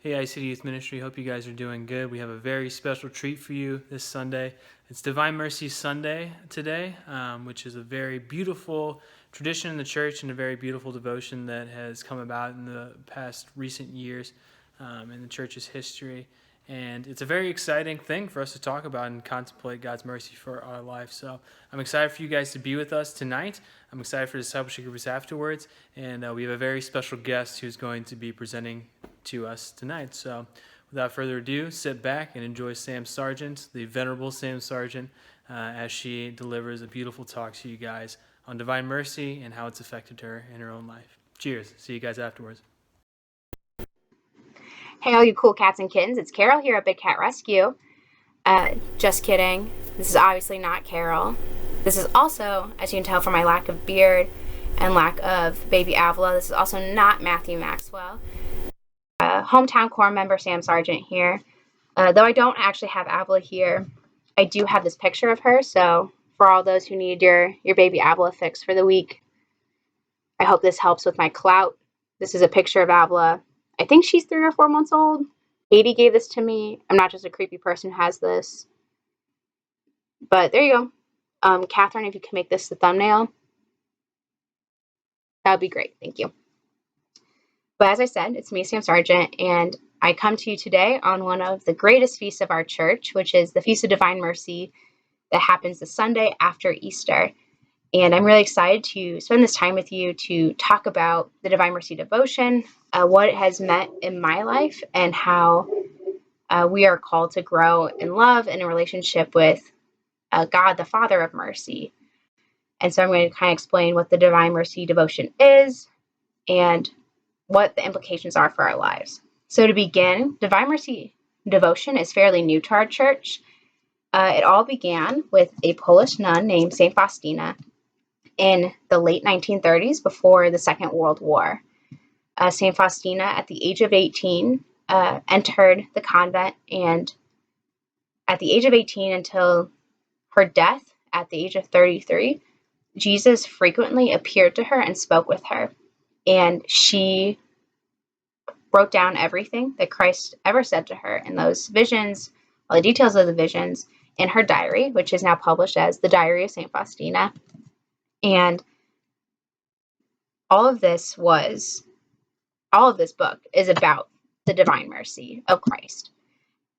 Hey, ICD Youth Ministry, hope you guys are doing good. We have a very special treat for you this Sunday. It's Divine Mercy Sunday today, which is a very beautiful tradition in the church and a very beautiful devotion that has come about in the past recent years in the church's history. And it's a very exciting thing for us to talk about and contemplate God's mercy for our life. So I'm excited for you guys to be with us tonight. I'm excited for the discipleship groups afterwards. And we have a very special guest who's going to be presenting to us tonight. So without further ado, sit back and enjoy Sam Sargent, the venerable Sam Sargent, as she delivers a beautiful talk to you guys on divine mercy and how it's affected her in her own life. Cheers. See you guys afterwards. Hey, all you cool cats and kittens, it's Carol here at Big Cat Rescue. Just kidding. This is obviously not Carol. This is also, as you can tell from my lack of beard and lack of baby Avila, this is also not Matthew Maxwell. Hometown Corps member Sam Sargent here. Though I don't actually have Avila here, I do have this picture of her, so for all those who need your baby Avila fix for the week, I hope this helps with my clout. This is a picture of Avila. I think she's 3 or 4 months old. Katie gave this to me. I'm not just a creepy person who has this. But there you go. Catherine, if you can make this the thumbnail, that would be great. Thank you. But as I said, it's me, Sam Sargent, and I come to you today on one of the greatest feasts of our church, which is the Feast of Divine Mercy that happens the Sunday after Easter. And I'm really excited to spend this time with you to talk about the Divine Mercy devotion, what it has meant in my life, and how we are called to grow in love and in relationship with God, the Father of mercy. And so I'm going to kind of explain what the Divine Mercy devotion is and what the implications are for our lives. So to begin, Divine Mercy devotion is fairly new to our church. It all began with a Polish nun named St. Faustina in the late 1930s, before the Second World War. St. Faustina, at the age of 18, entered the convent, and at the age of 18 until her death at the age of 33, Jesus frequently appeared to her and spoke with her. And she wrote down everything that Christ ever said to her in those visions, all the details of the visions, in her diary, which is now published as the Diary of St. Faustina. And all of this book is about the divine mercy of Christ.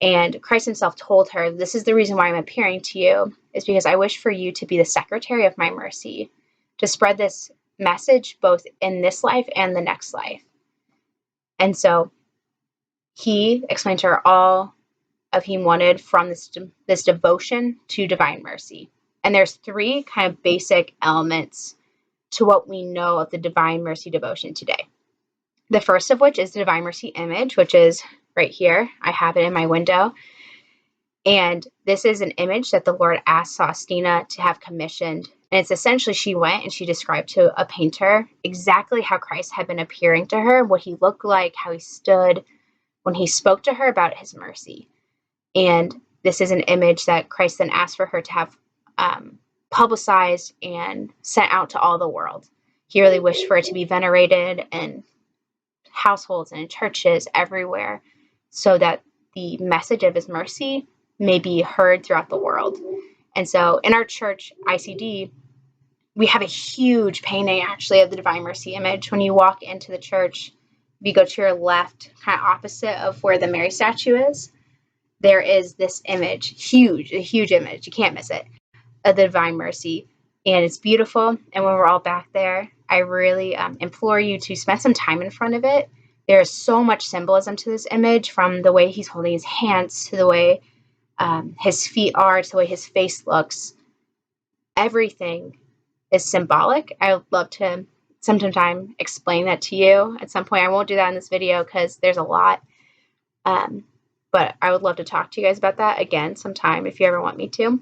And Christ himself told her, this is the reason why I'm appearing to you, is because I wish for you to be the secretary of my mercy, to spread this message both in this life and the next life. And so he explained to her all of he wanted from this devotion to divine mercy. And there's 3 kind of basic elements to what we know of the Divine Mercy devotion today. The first of which is the Divine Mercy image, which is right here. I have it in my window. And this is an image that the Lord asked Faustina to have commissioned. And it's essentially, she went and she described to a painter exactly how Christ had been appearing to her, what he looked like, how he stood when he spoke to her about his mercy. And this is an image that Christ then asked for her to have publicized and sent out to all the world. He really wished for it to be venerated in households and in churches everywhere, so that the message of his mercy may be heard throughout the world. And so in our church, ICD, we have a huge painting actually of the Divine Mercy image. When you walk into the church, if you go to your left, kind of opposite of where the Mary statue is, there is this image, a huge image, you can't miss it, of the Divine Mercy, and it's beautiful. And when we're all back there, I really implore you to spend some time in front of it. There is so much symbolism to this image, from the way he's holding his hands to the way his feet are, to the way his face looks. Everything is symbolic. I would love to sometime explain that to you at some point. I won't do that in this video because there's a lot, but I would love to talk to you guys about that again sometime if you ever want me to.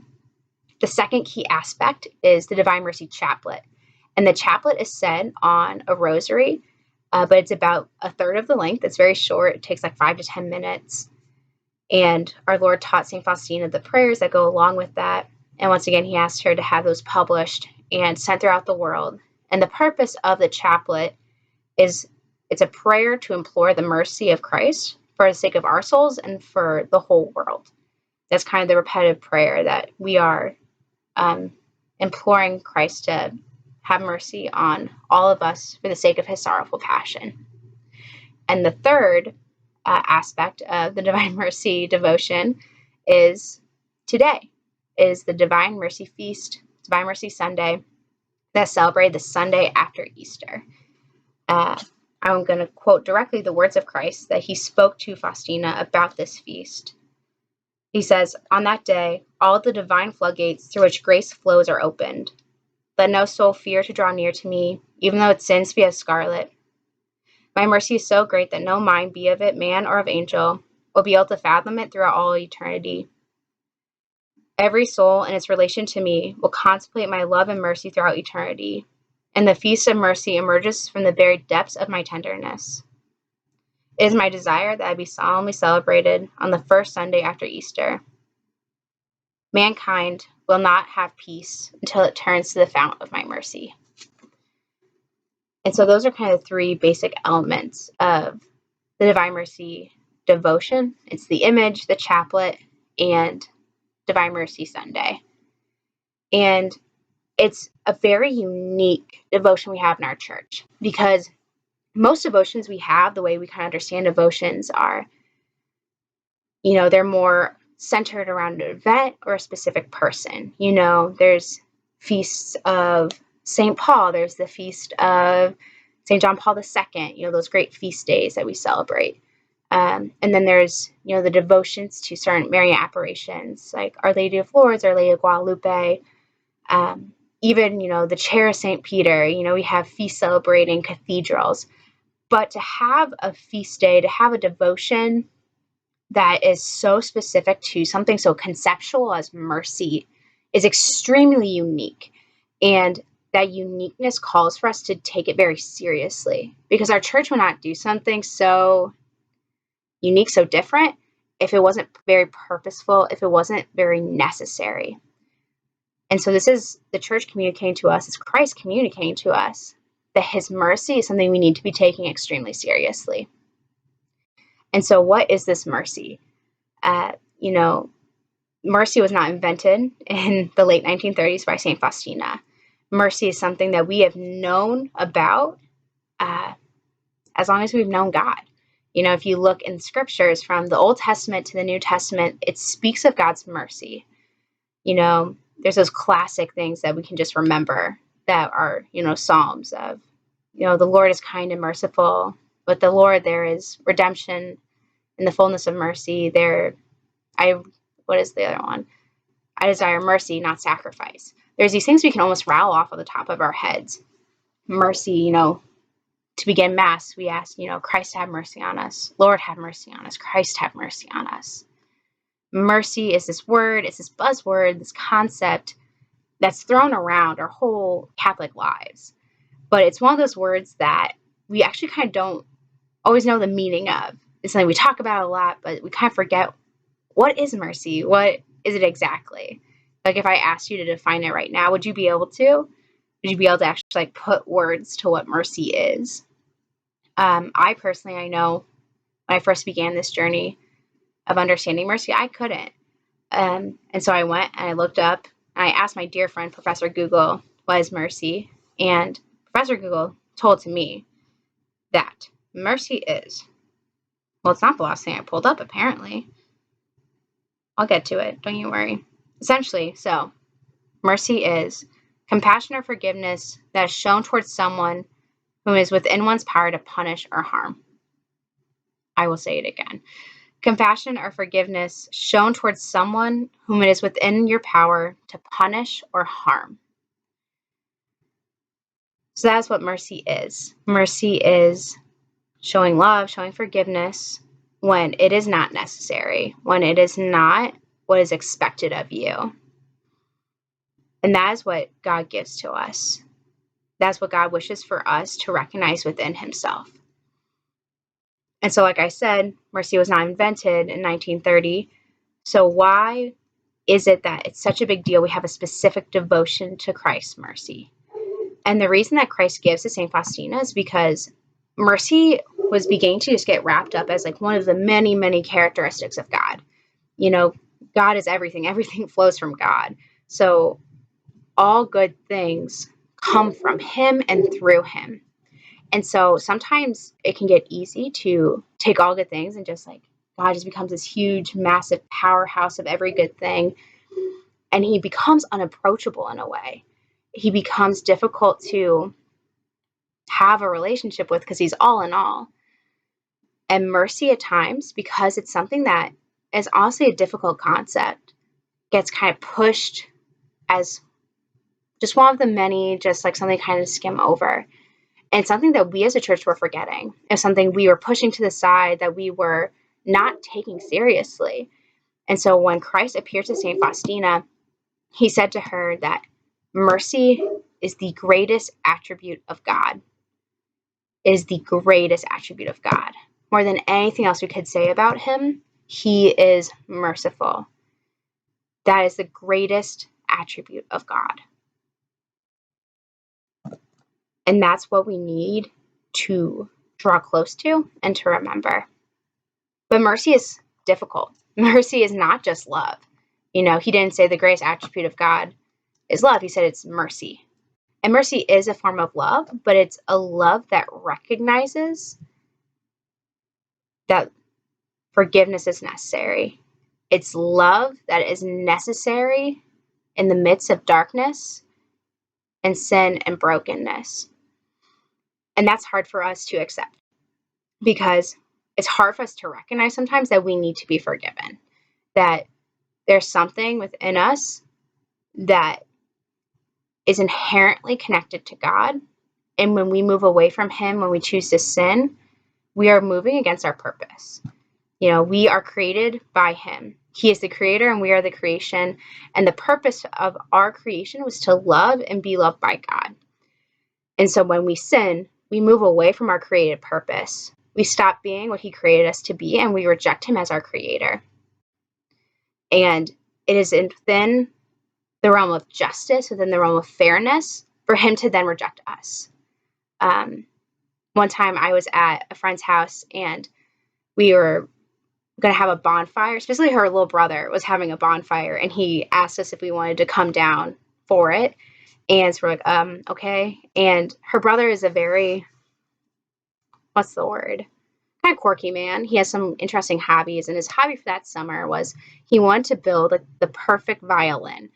The second key aspect is the Divine Mercy chaplet. And the chaplet is said on a rosary, but it's about 1/3 of the length. It's very short. It takes like 5 to 10 minutes. And our Lord taught St. Faustina the prayers that go along with that. And once again, he asked her to have those published and sent throughout the world. And the purpose of the chaplet is, it's a prayer to implore the mercy of Christ for the sake of our souls and for the whole world. That's kind of the repetitive prayer that we are imploring Christ to have mercy on all of us for the sake of his sorrowful passion. And the third aspect of the Divine Mercy devotion is today, is the Divine Mercy Feast, Divine Mercy Sunday, that's celebrated the Sunday after Easter. I'm going to quote directly the words of Christ that he spoke to Faustina about this feast. He says, "On that day, all the divine floodgates through which grace flows are opened. Let no soul fear to draw near to me, even though its sins be as scarlet. My mercy is so great that no mind, be of it man or of angel, will be able to fathom it throughout all eternity. Every soul in its relation to me will contemplate my love and mercy throughout eternity, and the feast of mercy emerges from the very depths of my tenderness. It is my desire that I be solemnly celebrated on the first Sunday after Easter. Mankind will not have peace until it turns to the fount of my mercy." And so those are kind of three basic elements of the Divine Mercy devotion. It's the image, the chaplet, and Divine Mercy Sunday. And it's a very unique devotion we have in our church, because most devotions we have, the way we kind of understand devotions are, they're more centered around an event or a specific person. There's feasts of St. Paul, there's the feast of St. John Paul II, those great feast days that we celebrate. And then there's, the devotions to certain Marian apparitions, like Our Lady of Lourdes, Our Lady of Guadalupe, even, the Chair of St. Peter, we have feast celebrating cathedrals. But to have a feast day, to have a devotion that is so specific to something so conceptual as mercy is extremely unique. And that uniqueness calls for us to take it very seriously, because our church would not do something so unique, so different, if it wasn't very purposeful, if it wasn't very necessary. And so this is the church communicating to us, it's Christ communicating to us that his mercy is something we need to be taking extremely seriously. And so what is this mercy? Mercy was not invented in the late 1930s by St. Faustina. Mercy is something that we have known about as long as we've known God. If you look in scriptures from the Old Testament to the New Testament, it speaks of God's mercy. There's those classic things that we can just remember that are, Psalms of, the Lord is kind and merciful. With the Lord, there is redemption in the fullness of mercy. What is the other one? I desire mercy, not sacrifice. There's these things we can almost rattle off on the top of our heads. Mercy, to begin Mass, we ask, Christ have mercy on us. Lord have mercy on us. Christ have mercy on us. Mercy is this word, it's this buzzword, this concept that's thrown around our whole Catholic lives. But it's one of those words that we actually kind of don't always know the meaning of. It's something we talk about a lot, but we kind of forget, what is mercy? What is it exactly? Like, if I asked you to define it right now, would you be able to? Would you be able to actually put words to what mercy is? I know when I first began this journey of understanding mercy, I couldn't. And so I went and I looked up and I asked my dear friend, Professor Google, what is mercy? And Professor Google told to me that mercy is, well, it's not the last thing I pulled up, apparently. I'll get to it. Don't you worry. Essentially, so mercy is compassion or forgiveness that is shown towards someone whom is within one's power to punish or harm. I will say it again. Compassion or forgiveness shown towards someone whom it is within your power to punish or harm. So that's what mercy is. Mercy is showing love, showing forgiveness when it is not necessary, when it is not what is expected of you. And that is what God gives to us. That's what God wishes for us to recognize within himself. And so, like I said, mercy was not invented in 1930. So why is it that it's such a big deal we have a specific devotion to Christ's mercy? And the reason that Christ gives to St. Faustina is because mercy was beginning to just get wrapped up as like one of the many, many characteristics of God. You know, God is everything. Everything flows from God. So all good things come from him and through him. And so sometimes it can get easy to take all good things and just like God just becomes this huge, massive powerhouse of every good thing. And he becomes unapproachable in a way. He becomes difficult to have a relationship with because he's all in all. And mercy at times, because it's something that is honestly a difficult concept, gets kind of pushed as just one of the many, just like something kind of skim over. And something that we as a church were forgetting. It's something we were pushing to the side that we were not taking seriously. And so when Christ appeared to St. Faustina, he said to her that mercy is the greatest attribute of God. It is the greatest attribute of God. More than anything else we could say about him, he is merciful. That is the greatest attribute of God. And that's what we need to draw close to and to remember. But mercy is difficult. Mercy is not just love. You know, he didn't say the greatest attribute of God is love. He said it's mercy. And mercy is a form of love, but it's a love that recognizes that forgiveness is necessary. It's love that is necessary in the midst of darkness and sin and brokenness. And that's hard for us to accept because it's hard for us to recognize sometimes that we need to be forgiven, that there's something within us that is inherently connected to God. And when we move away from him, when we choose to sin, we are moving against our purpose. You know, we are created by him. He is the creator and we are the creation. And the purpose of our creation was to love and be loved by God. And so when we sin, we move away from our created purpose. We stop being what he created us to be and we reject him as our creator. And it is within the realm of justice, within the realm of fairness, for him to then reject us. One time I was at a friend's house and we were going to have a bonfire. Especially her little brother was having a bonfire and he asked us if we wanted to come down for it. And so we're like, okay. And her brother is a very, what's the word? Kind of quirky man. He has some interesting hobbies. And his hobby for that summer was he wanted to build the perfect violin.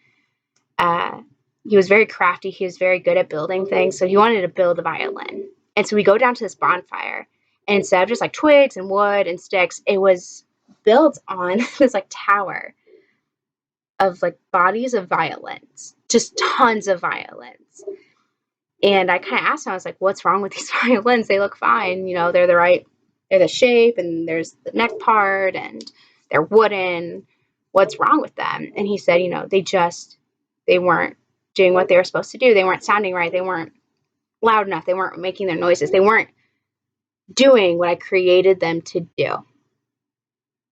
He was very crafty. He was very good at building things. So he wanted to build a violin. And so we go down to this bonfire. And instead of just like twigs and wood and sticks, it was built on this like tower of like bodies of violins. Just tons of violins. And I kind of asked him, I was like, what's wrong with these violins? They look fine. You know, they're the shape and there's the neck part and they're wooden. What's wrong with them? And he said, you know, they weren't doing what they were supposed to do. They weren't sounding right. They weren't loud enough. They weren't making their noises. They weren't doing what I created them to do.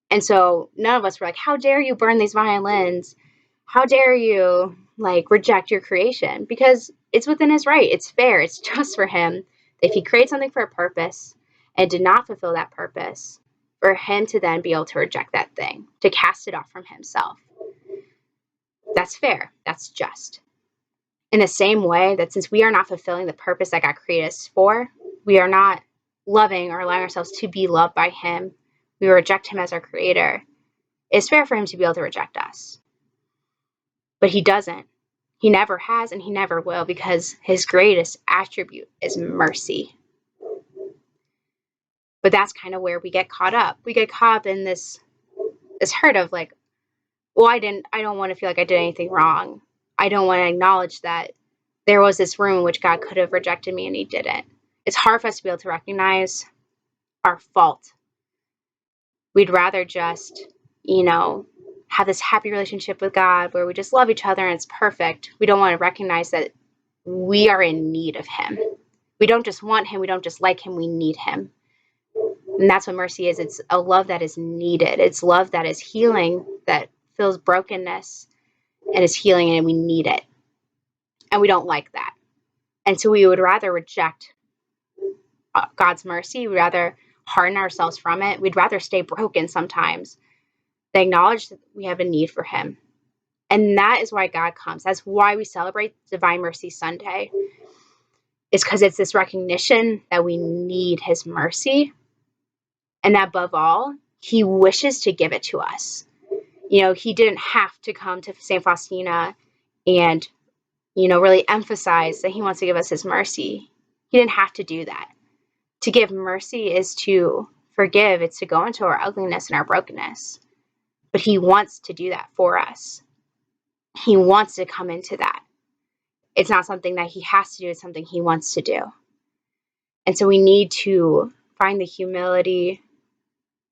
And so none of us were like, how dare you burn these violins? How dare you like reject your creation? Because it's within his right. It's fair. It's just for him. If he created something for a purpose and did not fulfill that purpose, for him to then be able to reject that thing, to cast it off from himself. That's fair. That's just. In the same way that since we are not fulfilling the purpose that God created us for, we are not loving or allowing ourselves to be loved by him. We reject him as our creator. It's fair for him to be able to reject us. But he doesn't. He never has and he never will because his greatest attribute is mercy. But that's kind of where we get caught up. We get caught up in this hurt of like, well, I don't want to feel like I did anything wrong. I don't want to acknowledge that there was this room in which God could have rejected me and he didn't. It's hard for us to be able to recognize our fault. We'd rather just, you know, have this happy relationship with God where we just love each other and it's perfect. We don't want to recognize that we are in need of him. We don't just want him. We don't just like him. We need him. And that's what mercy is. It's a love that is needed. It's love that is healing, that feels brokenness and is healing, and we need it. And we don't like that. And so we would rather reject God's mercy. We'd rather harden ourselves from it. We'd rather stay broken sometimes than acknowledge that we have a need for him. And that is why God comes. That's why we celebrate Divine Mercy Sunday. It's because it's this recognition that we need his mercy. And that above all, he wishes to give it to us. He didn't have to come to St. Faustina and, really emphasize that he wants to give us his mercy. He didn't have to do that. To give mercy is to forgive. It's to go into our ugliness and our brokenness. But he wants to do that for us. He wants to come into that. It's not something that he has to do. It's something he wants to do. And so we need to find the humility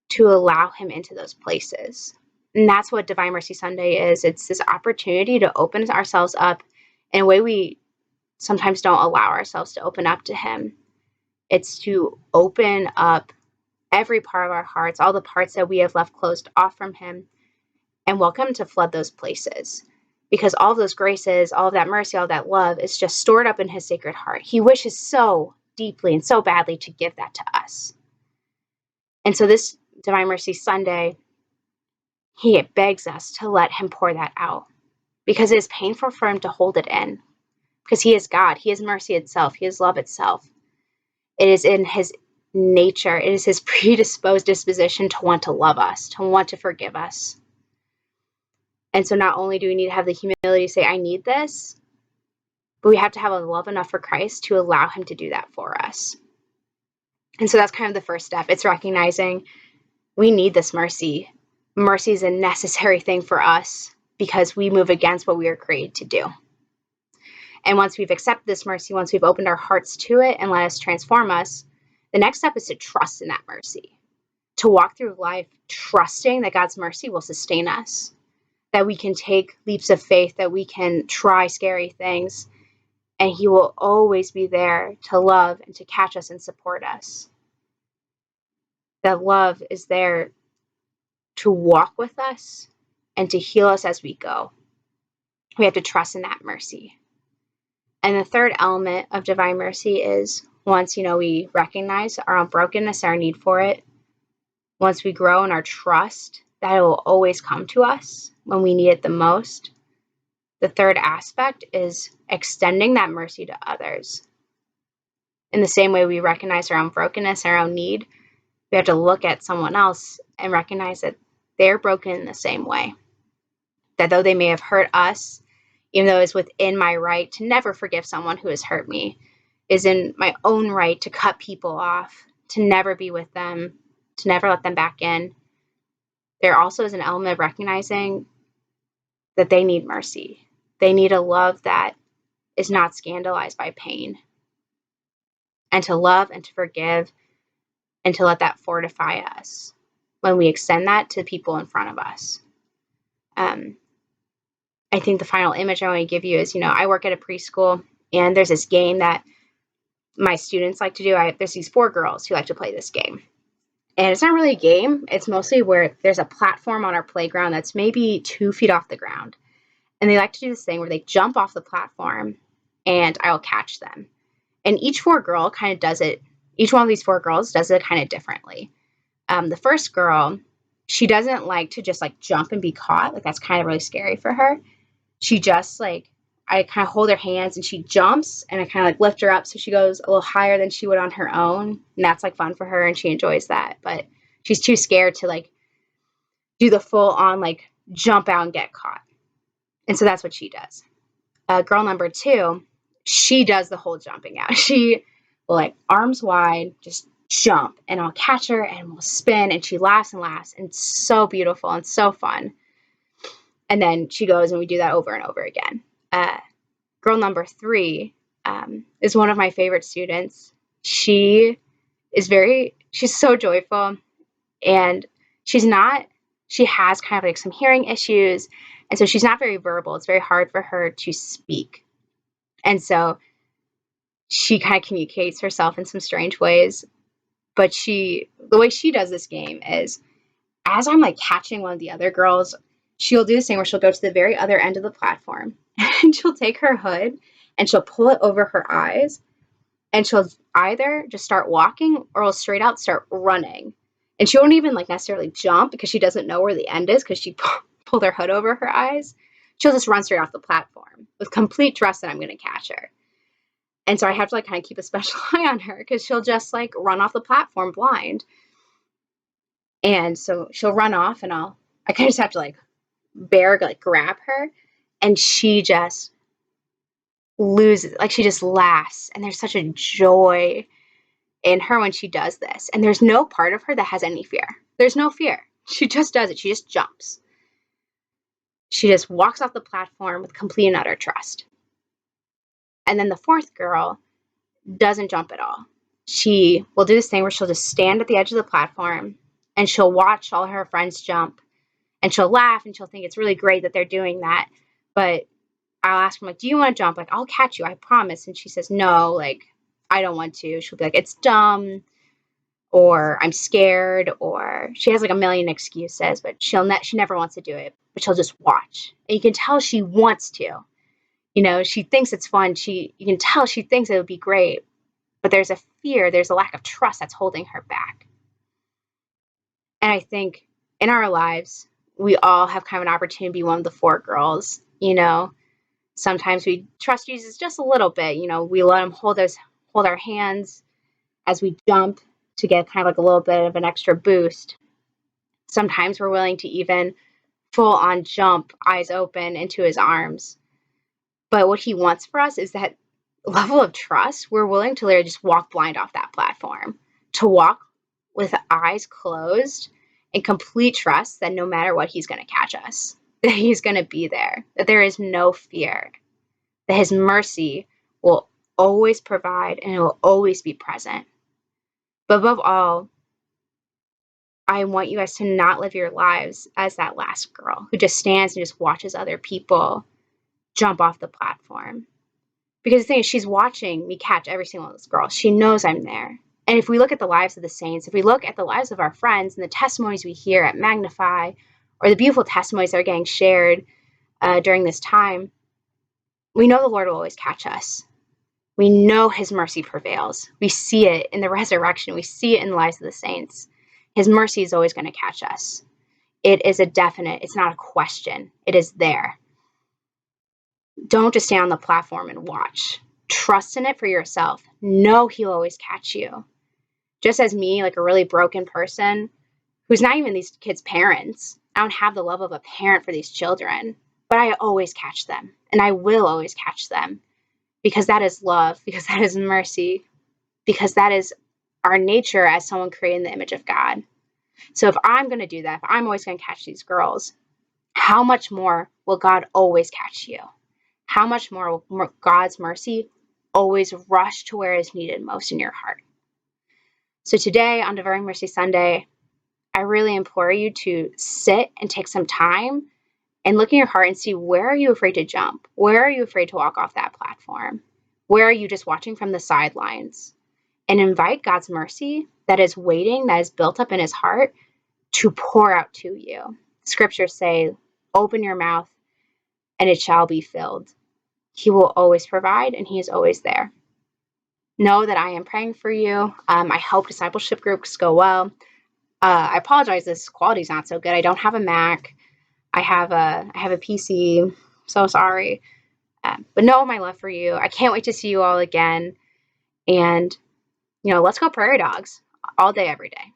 to allow him into those places. And that's what Divine Mercy Sunday is. It's this opportunity to open ourselves up in a way we sometimes don't allow ourselves to open up to him. It's to open up every part of our hearts, all the parts that we have left closed off from him, and welcome to flood those places. Because all of those graces, all of that mercy, all of that love is just stored up in his sacred heart. He wishes so deeply and so badly to give that to us. And so this Divine Mercy Sunday, he begs us to let him pour that out. Because it is painful for him to hold it in. Because he is God. He is mercy itself. He is love itself. It is in his nature. It is his predisposed disposition to want to love us, to want to forgive us. And so not only do we need to have the humility to say, I need this, but we have to have a love enough for Christ to allow him to do that for us. And so that's kind of the first step. It's recognizing we need this mercy. Mercy is a necessary thing for us because we move against what we are created to do. And once we've accepted this mercy, once we've opened our hearts to it and let us transform us, the next step is to trust in that mercy. To walk through life trusting that God's mercy will sustain us. That we can take leaps of faith, that we can try scary things, and he will always be there to love and to catch us and support us. That love is there to walk with us and to heal us as we go. We have to trust in that mercy. And the third element of divine mercy is once, we recognize our own brokenness, our need for it, once we grow in our trust that it will always come to us when we need it the most. The third aspect is extending that mercy to others. In the same way we recognize our own brokenness, our own need, we have to look at someone else and recognize that they're broken in the same way. That though they may have hurt us, even though it's within my right to never forgive someone who has hurt me, is in my own right to cut people off, to never be with them, to never let them back in. There also is an element of recognizing that they need mercy. They need a love that is not scandalized by pain. And to love and to forgive and to let that fortify us when we extend that to people in front of us. I think the final image I want to give you is, I work at a preschool and there's this game that my students like to do. There's these 4 girls who like to play this game. And it's not really a game. It's mostly where there's a platform on our playground that's maybe 2 feet off the ground. And they like to do this thing where they jump off the platform and I'll catch them. And each 4 girl kind of does it. Each one of these 4 girls does it kind of differently. The first girl, she doesn't like to just jump and be caught. That's kind of really scary for her. She just I kind of hold her hands and she jumps and I kind of lift her up so she goes a little higher than she would on her own. And that's fun for her and she enjoys that. But she's too scared to do the full on jump out and get caught. And so that's what she does. Girl number 2, she does the whole jumping out. She will arms wide, just jump and I'll catch her and we'll spin and she laughs and laughs and it's so beautiful and so fun. And then she goes and we do that over and over again. Girl number 3 is one of my favorite students. She's so joyful and she has kind of some hearing issues. And so she's not very verbal. It's very hard for her to speak. And so she kind of communicates herself in some strange ways. But the way she does this game is as I'm catching one of the other girls, she'll do this thing where she'll go to the very other end of the platform and she'll take her hood and she'll pull it over her eyes And she'll either just start walking or will straight out start running. And she won't even like necessarily jump because she doesn't know where the end is because she pulled her hood over her eyes. She'll just run straight off the platform with complete trust that I'm going to catch her. And so I have to like kind of keep a special eye on her because she'll just like run off the platform blind. And so she'll run off and I kind of just have to like grab her, and she just loses, like she just laughs, and there's such a joy in her when she does this. And there's no part of her that has any fear. There's no fear. She just does it. She just jumps. She just walks off the platform with complete and utter trust. And then the fourth girl doesn't jump at all. She will do this thing where she'll just stand at the edge of the platform and she'll watch all her friends jump, and she'll laugh and she'll think it's really great that they're doing that. But I'll ask her, like, do you want to jump? Like, I'll catch you, I promise. And she says, no, like, I don't want to. She'll be like, it's dumb, or I'm scared, or she has like a million excuses, but she never wants to do it, but she'll just watch. And you can tell she wants to. You know, she thinks it's fun. You can tell she thinks it would be great, but there's a fear, there's a lack of trust that's holding her back. And I think in our lives, we all have kind of an opportunity to be one of the four girls. You know, sometimes we trust Jesus just a little bit. You know, we let him hold our hands as we jump to get kind of like a little bit of an extra boost. Sometimes we're willing to even full on jump, eyes open, into his arms. But what he wants for us is that level of trust. We're willing to literally just walk blind off that platform, to walk with eyes closed and complete trust that no matter what, he's going to catch us, that he's going to be there, that there is no fear, that his mercy will always provide and it will always be present. But above all, I want you guys to not live your lives as that last girl who just stands and just watches other people jump off the platform. Because the thing is, she's watching me catch every single one of those girls. She knows I'm there. And if we look at the lives of the saints, if we look at the lives of our friends and the testimonies we hear at Magnify, or the beautiful testimonies that are getting shared during this time, we know the Lord will always catch us. We know his mercy prevails. We see it in the resurrection. We see it in the lives of the saints. His mercy is always going to catch us. It is a definite. It's not a question. It is there. Don't just stand on the platform and watch. Trust in it for yourself. Know he'll always catch you. Just as me, like a really broken person who's not even these kids' parents, I don't have the love of a parent for these children, but I always catch them, and I will always catch them, because that is love, because that is mercy, because that is our nature as someone created in the image of God. So if I'm going to do that, if I'm always going to catch these girls, how much more will God always catch you? How much more will God's mercy always rush to where is needed most in your heart? So today on Divine Mercy Sunday, I really implore you to sit and take some time and look in your heart and see, where are you afraid to jump? Where are you afraid to walk off that platform? Where are you just watching from the sidelines? And invite God's mercy that is waiting, that is built up in his heart, to pour out to you. Scriptures say, open your mouth and it shall be filled. He will always provide, and he is always there. Know that I am praying for you. I hope discipleship groups go well. I apologize, this quality is not so good. I don't have a Mac. I have a PC. So sorry. But know my love for you. I can't wait to see you all again. And, let's go prairie dogs all day, every day.